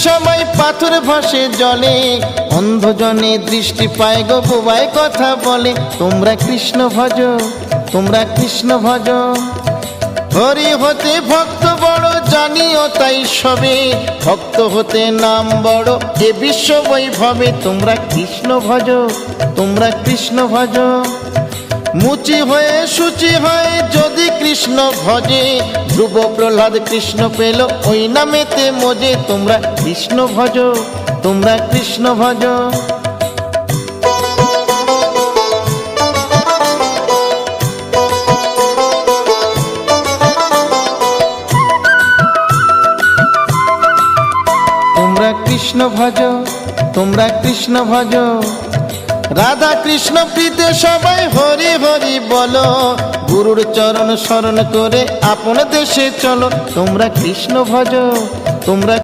সবাই পাথর ভাসে জলে, অন্ধজনে দৃষ্টি পায় গো বোবায় কথা বলে। তোমরা কৃষ্ণ ভজ, তোমরা কৃষ্ণ ভজ। হরি হতে ভক্ত বড় জানিও তাই সবে, ভক্ত হতে নাম বড় এ বিশ্ব বৈভবে। তোমরা কৃষ্ণ ভজ, তোমরা কৃষ্ণ ভজ। মুচি হয়ে সূচি হয় যদি কৃষ্ণ ভজে, ধ্রুব প্রহ্লাদ কৃষ্ণ পেল ওই নামেতে মজে। তোমরা কৃষ্ণ ভজ, তোমরা কৃষ্ণ ভজ। তোমরা কৃষ্ণ ভজ, তোমরা কৃষ্ণ ভজ। রাধা কৃষ্ণ প্রীতে সবাই হরি হরি বলো, গুরুর চরণ শরণ করে আপন দেশে চলো। তোমরা কৃষ্ণ ভজ, তোমরা